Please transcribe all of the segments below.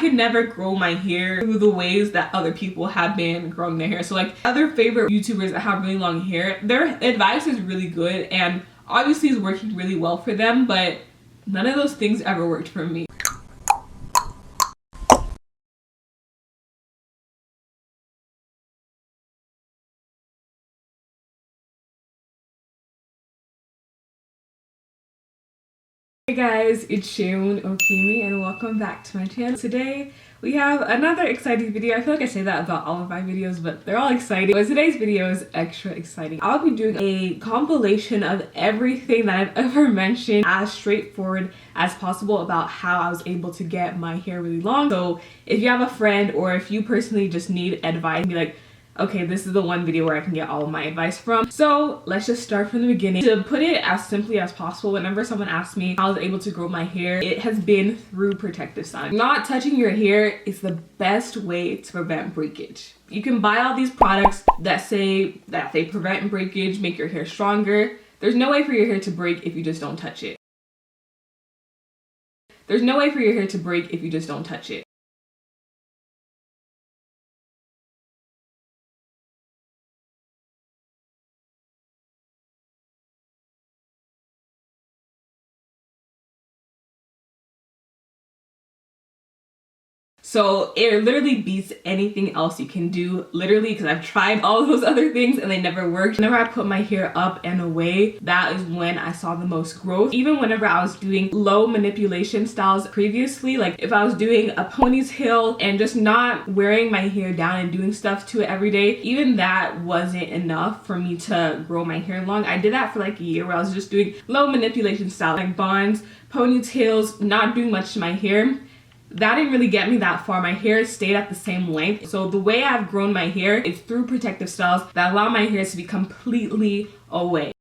could never grow my hair through the ways that other people have been growing their hair. So like other favorite YouTubers that have really long hair, their advice is really good and obviously is working really well for them, but none of those things ever worked for me. Hey guys, it's Sharon Okimi and welcome back to my channel. Today we have another exciting video. I feel like I say that about all of my videos, but they're all exciting. But today's video is extra exciting. I'll be doing a compilation of everything that I've ever mentioned as straightforward as possible about how I was able to get my hair really long. So if you have a friend or if you personally just need advice, be like, okay, this is the one video where I can get all of my advice from. So let's just start from the beginning. To put it as simply as possible, whenever someone asks me how I was able to grow my hair, it has been through protective styling. Not touching your hair is the best way to prevent breakage. You can buy all these products that say that they prevent breakage, make your hair stronger. There's no way for your hair to break if you just don't touch it. There's no way for your hair to break if you just don't touch it. So it literally beats anything else you can do, literally, because I've tried all those other things and they never worked. Whenever I put my hair up and away, that is when I saw the most growth. Even whenever I was doing low manipulation styles previously, like if I was doing a ponytail and just not wearing my hair down and doing stuff to it every day, even that wasn't enough for me to grow my hair long. I did that for like a year where I was just doing low manipulation style, like buns, ponytails, not doing much to my hair. That didn't really get me that far. My hair stayed at the same length. So the way I've grown my hair is through protective styles that allow my hair to be completely away.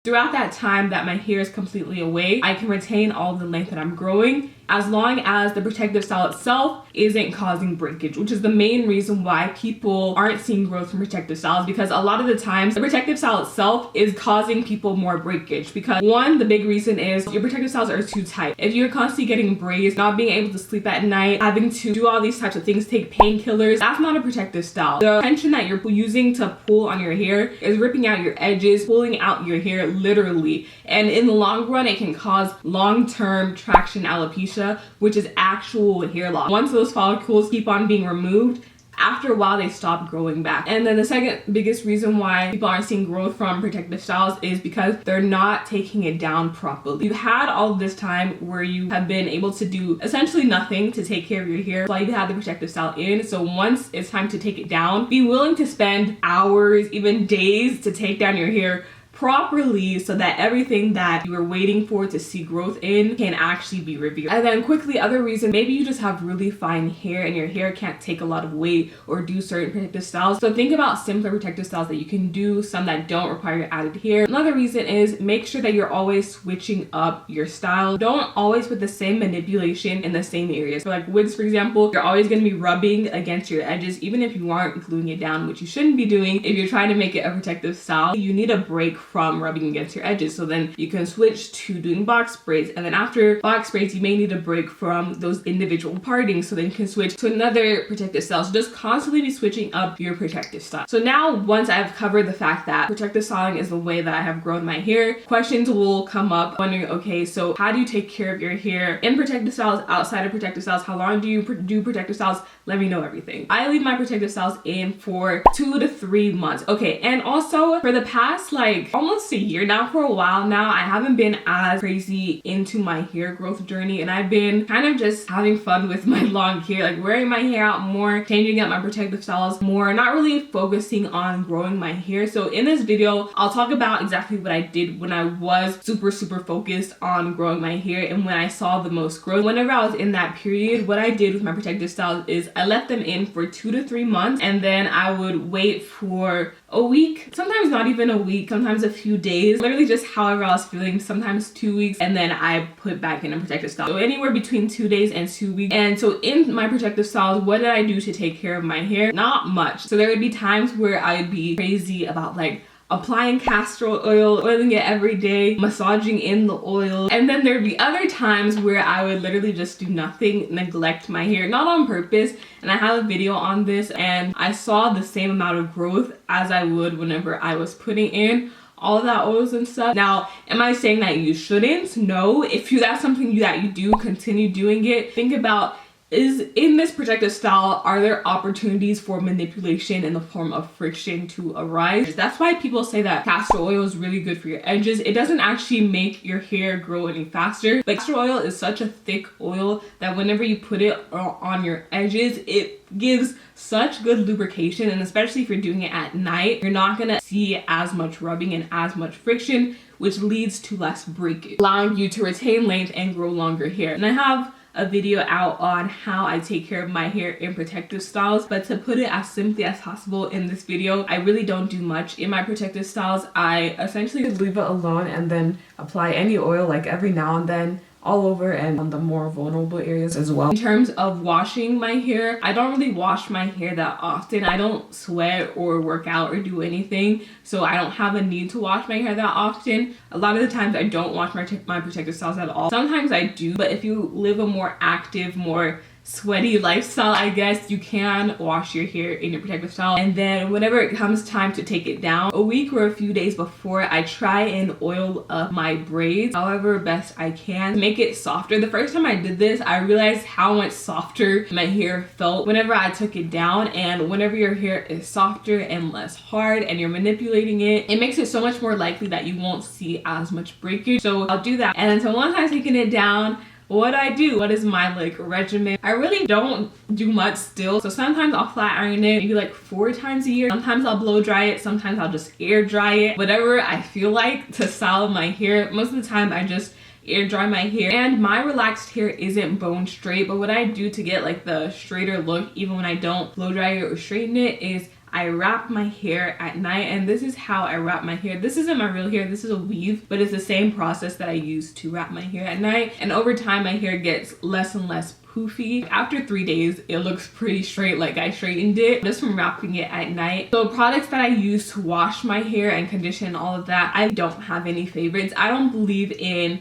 Throughout that time that my hair is completely away, I can retain all the length that I'm growing as long as the protective style itself isn't causing breakage, which is the main reason why people aren't seeing growth from protective styles, because a lot of the times the protective style itself is causing people more breakage. Because one, the big reason is your protective styles are too tight. If you're constantly getting braids, not being able to sleep at night, having to do all these types of things, take painkillers, that's not a protective style. The tension that you're using to pull on your hair is ripping out your edges, pulling out your hair literally, and in the long run it can cause long-term traction alopecia, which is actual hair loss. Once those follicles keep on being removed, after a while they stop growing back. And then the second biggest reason why people aren't seeing growth from protective styles is because they're not taking it down properly. You've had all this time where you have been able to do essentially nothing to take care of your hair while you have the protective style in. So once it's time to take it down, be willing to spend hours, even days, to take down your hair properly so that everything that you were waiting for to see growth in can actually be revealed. And then quickly, other reason, maybe you just have really fine hair and your hair can't take a lot of weight or do certain protective styles. So think about simpler protective styles that you can do, some that don't require your added hair. Another reason is make sure that you're always switching up your style. Don't always put the same manipulation in the same areas. So like wigs, for example, you're always going to be rubbing against your edges, even if you aren't gluing it down, which you shouldn't be doing. If you're trying to make it a protective style, you need a break from rubbing against your edges. So then you can switch to doing box braids, and then after box braids you may need a break from those individual partings, so then you can switch to another protective style. So just constantly be switching up your protective style. So now, once I've covered the fact that protective styling is the way that I have grown my hair, questions will come up wondering, okay, so how do you take care of your hair in protective styles, outside of protective styles? How long do you do protective styles? Let me know everything. I leave my protective styles in for 2 to 3 months. Okay, and also for the past like almost a year now, for a while now, I haven't been as crazy into my hair growth journey, and I've been kind of just having fun with my long hair, like wearing my hair out more, changing up my protective styles more, not really focusing on growing my hair. So in this video, I'll talk about exactly what I did when I was super focused on growing my hair and when I saw the most growth. Whenever I was in that period, what I did with my protective styles is I left them in for 2 to 3 months, and then I would wait for a week, sometimes not even a week, sometimes a few days, literally just however I was feeling, sometimes 2 weeks, and then I put back in a protective style. So anywhere between 2 days and 2 weeks. And so in my protective styles, what did I do to take care of my hair? Not much. So there would be times where I'd be crazy about like applying castor oil, oiling it every day, massaging in the oil. And then there'd be other times where I would literally just do nothing, neglect my hair, not on purpose. And I have a video on this, and I saw the same amount of growth as I would whenever I was putting in all of that oils and stuff. Now, am I saying that you shouldn't? No. If that's something that you do, continue doing it. Think about, is in this protective style, are there opportunities for manipulation in the form of friction to arise? That's why people say that castor oil is really good for your edges. It doesn't actually make your hair grow any faster. But castor oil is such a thick oil that whenever you put it on your edges, it gives such good lubrication, and especially if you're doing it at night, you're not gonna see as much rubbing and as much friction, which leads to less breakage, allowing you to retain length and grow longer hair. And I have a video out on how I take care of my hair in protective styles, but to put it as simply as possible in this video, I really don't do much in my protective styles. I essentially just leave it alone and then apply any oil like every now and then all over and on the more vulnerable areas as well. In terms of washing my hair, I don't really wash my hair that often. I don't sweat or work out or do anything, so I don't have a need to wash my hair that often. A lot of the times I don't wash my protective styles at all. Sometimes I do, but if you live a more active, more sweaty lifestyle, I guess, you can wash your hair in your protective style. And then whenever it comes time to take it down, a week or a few days before, I try and oil up my braids however best I can to make it softer. The first time I did this, I realized how much softer my hair felt whenever I took it down. And whenever your hair is softer and less hard and you're manipulating it, it makes it so much more likely that you won't see as much breakage. So I'll do that. And then so once I've taken it down, what I do, what is my like regimen? I really don't do much still. So sometimes I'll flat iron it maybe like 4 times a year. Sometimes I'll blow dry it. Sometimes I'll just air dry it. Whatever I feel like to style my hair. Most of the time I just air dry my hair. And my relaxed hair isn't bone straight, but what I do to get like the straighter look even when I don't blow dry it or straighten it is I wrap my hair at night, and this is how I wrap my hair. This isn't my real hair, this is a weave, but it's the same process that I use to wrap my hair at night. And over time, my hair gets less and less poofy. After 3 days, it looks pretty straight, like I straightened it just from wrapping it at night. So products that I use to wash my hair and condition all of that, I don't have any favorites. I don't believe in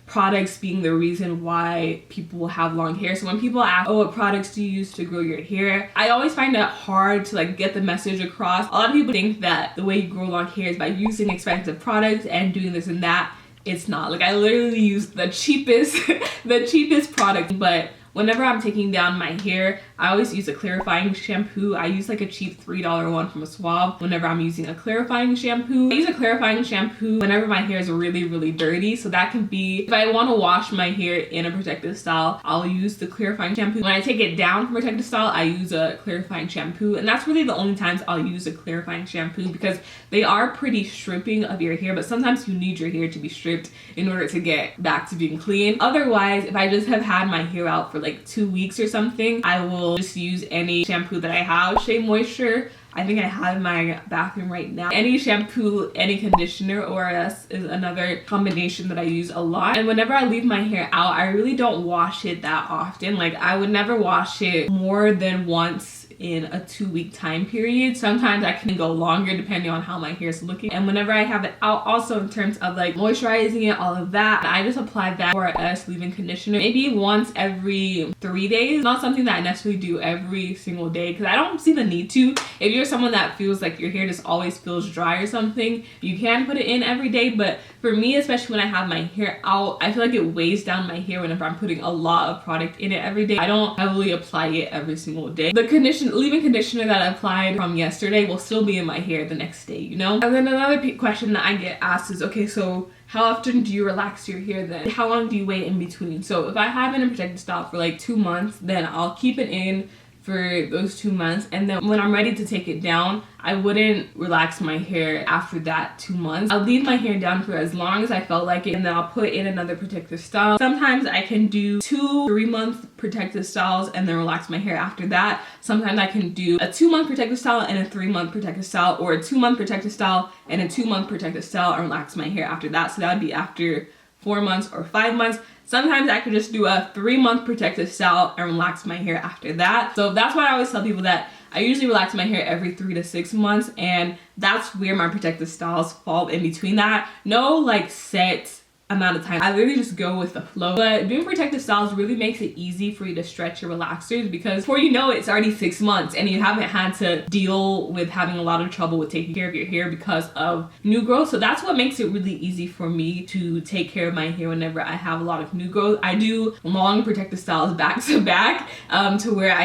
products being the reason why people have long hair. So when people ask, oh, what products do you use to grow your hair? I always find it hard to like get the message across. A lot of people think that the way you grow long hair is by using expensive products and doing this and that. It's not. Like I literally use the cheapest, the cheapest product, but whenever I'm taking down my hair, I always use a clarifying shampoo. I use like a cheap $3 one from a swab whenever I'm using a clarifying shampoo. I use a clarifying shampoo whenever my hair is really, really dirty. So that can be, if I want to wash my hair in a protective style, I'll use the clarifying shampoo. When I take it down from protective style, I use a clarifying shampoo. And that's really the only times I'll use a clarifying shampoo because they are pretty stripping of your hair, but sometimes you need your hair to be stripped in order to get back to being clean. Otherwise, if I just have had my hair out for like 2 weeks or something, I will just use any shampoo that I have. Shea Moisture, I think I have in my bathroom right now. Any shampoo, any conditioner, ORS is another combination that I use a lot. And whenever I leave my hair out, I really don't wash it that often. Like I would never wash it more than once in a 2-week time period. Sometimes I can go longer depending on how my hair is looking. And whenever I have it out, also in terms of like moisturizing it, all of that, I just apply that ORS leave-in conditioner maybe once every 3 days. Not something that I necessarily do every single day because I don't see the need to. If you're someone that feels like your hair just always feels dry or something, you can put it in every day. But for me, especially when I have my hair out, I feel like it weighs down my hair whenever I'm putting a lot of product in it every day. I don't heavily apply it every single day. The leave-in conditioner that I applied from yesterday will still be in my hair the next day, you know? And then another question that I get asked is, okay, so how often do you relax your hair then? How long do you wait in between? So if I have it in protective style for like 2 months, then I'll keep it in for those 2 months, and then when I'm ready to take it down, I wouldn't relax my hair after that 2 months. I'll leave my hair down for as long as I felt like it, and then I'll put in another protective style. Sometimes I can do 2-3 month protective styles and then relax my hair after that. Sometimes I can do a 2-month protective style and a 3-month protective style, or a 2-month protective style and a 2-month protective style and relax my hair after that. So that would be after 4 months or 5 months. Sometimes I could just do a 3-month protective style and relax my hair after that. So that's why I always tell people that I usually relax my hair every 3 to 6 months, and that's where my protective styles fall in between that. No like set amount of time. I literally just go with the flow. But doing protective styles really makes it easy for you to stretch your relaxers, because before you know it, it's already 6 months and you haven't had to deal with having a lot of trouble with taking care of your hair because of new growth. So that's what makes it really easy for me to take care of my hair whenever I have a lot of new growth. I do long protective styles back to back to where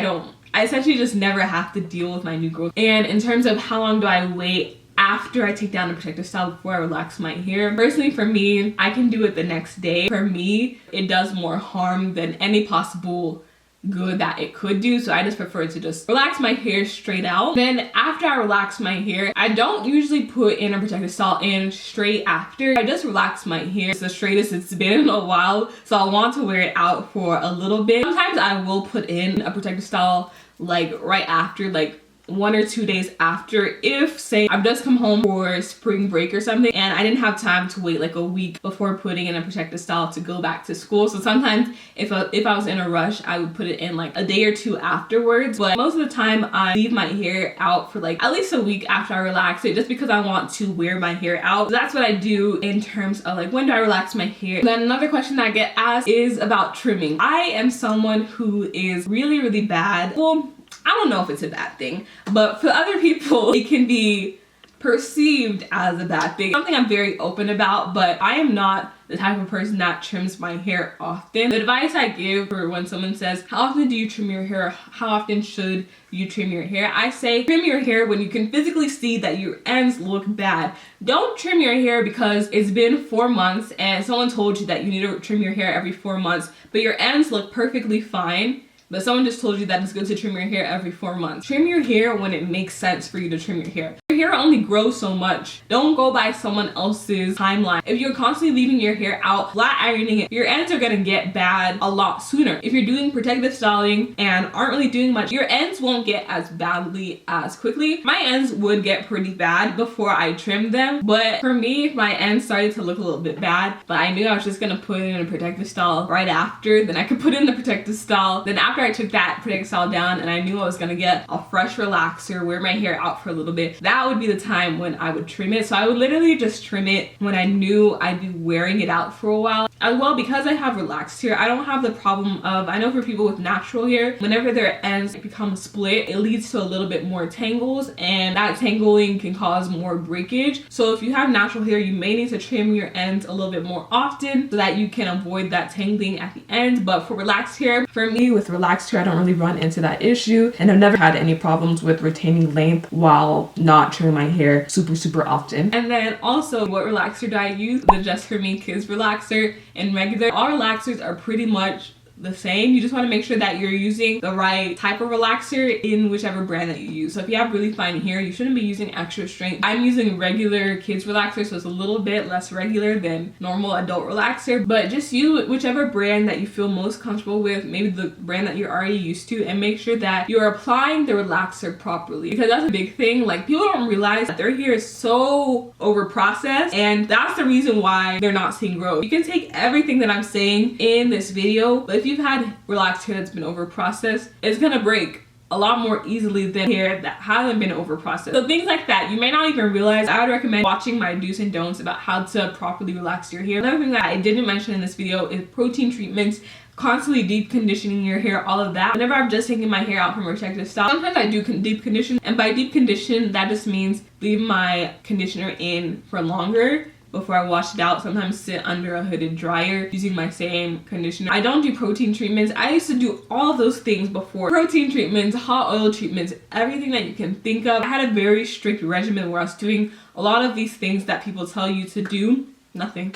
I essentially just never have to deal with my new growth. And in terms of how long do I wait after I take down the protective style before I relax my hair, personally for me, I can do it the next day. For me, it does more harm than any possible good that it could do, so I just prefer to just relax my hair straight out. Then after I relax my hair, I don't usually put in a protective style in straight after. I just relax my hair. It's the straightest it's been in a while, so I want to wear it out for a little bit. Sometimes I will put in a protective style like right after, like 1 or 2 days after, if say I've just come home for spring break or something and I didn't have time to wait like a week before putting in a protective style to go back to school. So sometimes if I was in a rush, I would put it in like a day or 2 afterwards. But most of the time I leave my hair out for like at least a week after I relax it, just because I want to wear my hair out. So that's what I do in terms of like, when do I relax my hair? Then another question that I get asked is about trimming. I am someone who is really bad. Well, I don't know if it's a bad thing, but for other people, it can be perceived as a bad thing. Something I'm very open about, but I am not the type of person that trims my hair often. The advice I give for when someone says, how often do you trim your hair? How often should you trim your hair? I say, trim your hair when you can physically see that your ends look bad. Don't trim your hair because it's been 4 months and someone told you that you need to trim your hair every 4 months, but your ends look perfectly fine. But someone just told you that it's good to trim your hair every 4 months. Trim your hair when it makes sense for you to trim your hair. Your hair only grows so much. Don't go by someone else's timeline. If you're constantly leaving your hair out, flat ironing it, your ends are gonna get bad a lot sooner. If you're doing protective styling and aren't really doing much, your ends won't get as badly as quickly. My ends would get pretty bad before I trimmed them, but for me, my ends started to look a little bit bad, but I knew I was just gonna put in a protective style right after, then I could put in the protective style. Then after I took that protective style down and I knew I was gonna get a fresh relaxer, wear my hair out for a little bit, that would be the time when I would trim it. So I would literally just trim it when I knew I'd be wearing it out for a while. As well, because I have relaxed hair, I don't have the problem of, I know for people with natural hair, whenever their ends become split, it leads to a little bit more tangles, and that tangling can cause more breakage. So if you have natural hair, you may need to trim your ends a little bit more often so that you can avoid that tangling at the end. But for relaxed hair, for me with relaxed hair, I don't really run into that issue, and I've never had any problems with retaining length while not trimming my hair super often. And then also, what relaxer do I use? The Just For Me Kids relaxer and regular. All relaxers are pretty much the same. You just want to make sure that you're using the right type of relaxer in whichever brand that you use. So if you have really fine hair, you shouldn't be using extra strength. I'm using regular kids relaxer, so it's a little bit less regular than normal adult relaxer, but just use whichever brand that you feel most comfortable with, maybe the brand that you're already used to, and make sure that you're applying the relaxer properly, because that's a big thing. Like, people don't realize that their hair is so over processed, and that's the reason why they're not seeing growth. You can take everything that I'm saying in this video, but if you've had relaxed hair that's been over processed, it's gonna break a lot more easily than hair that hasn't been over processed. So things like that you may not even realize. I would recommend watching my do's and don'ts about how to properly relax your hair. Another thing that I didn't mention in this video is protein treatments, constantly deep conditioning your hair, all of that. Whenever I'm just taking my hair out from a protective style, sometimes I do deep condition, and by deep condition, that just means leave my conditioner in for longer before I wash it out. Sometimes sit under a hooded dryer using my same conditioner. I don't do protein treatments. I used to do all of those things before. Protein treatments, hot oil treatments, everything that you can think of. I had a very strict regimen where I was doing a lot of these things that people tell you to do. Nothing.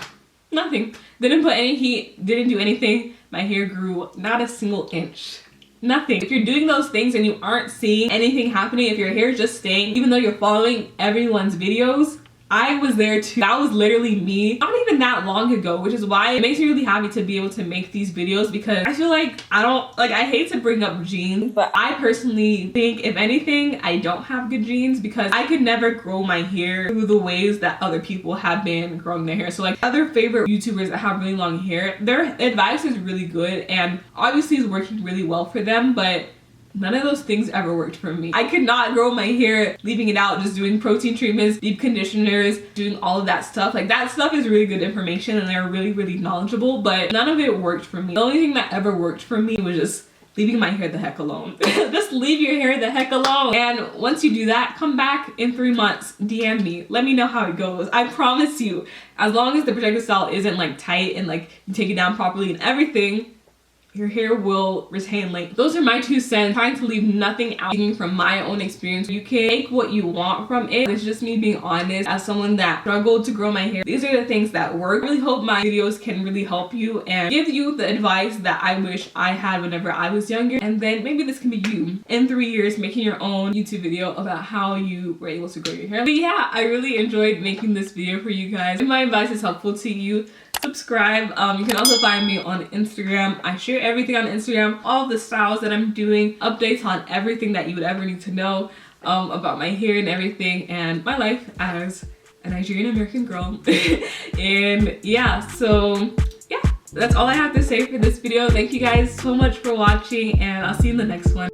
Didn't put any heat, didn't do anything. My hair grew not a single inch. Nothing. If you're doing those things and you aren't seeing anything happening, if your hair is just staying, even though you're following everyone's videos, I was there too. That was literally me not even that long ago, which is why it makes me really happy to be able to make these videos, because I feel like I hate to bring up genes, but I personally think, if anything, I don't have good genes, because I could never grow my hair through the ways that other people have been growing their hair. So like other favorite YouTubers that have really long hair, their advice is really good and obviously is working really well for them, but None of those things ever worked for me. I could not grow my hair leaving it out, just doing protein treatments, deep conditioners, doing all of that stuff. Like, that stuff is really good information and they're really, really knowledgeable, but none of it worked for me. The only thing that ever worked for me was just leaving my hair the heck alone. Just leave your hair the heck alone. And once you do that, come back in 3 months, DM me. Let me know how it goes. I promise you, as long as the protective style isn't like tight and like you take it down properly and everything, your hair will retain length. Those are my 2 cents, trying to leave nothing out from my own experience. You can take what you want from it. It's just me being honest as someone that struggled to grow my hair. These are the things that work. I really hope my videos can really help you and give you the advice that I wish I had whenever I was younger. And then maybe this can be you in 3 years making your own YouTube video about how you were able to grow your hair. But yeah, I really enjoyed making this video for you guys. If my advice is helpful to you, subscribe. You can also find me on Instagram. I share everything on Instagram, all of the styles that I'm doing, updates on everything that you would ever need to know about my hair and everything and my life as a Nigerian American girl. And yeah, so yeah, that's all I have to say for this video. Thank you guys so much for watching and I'll see you in the next one.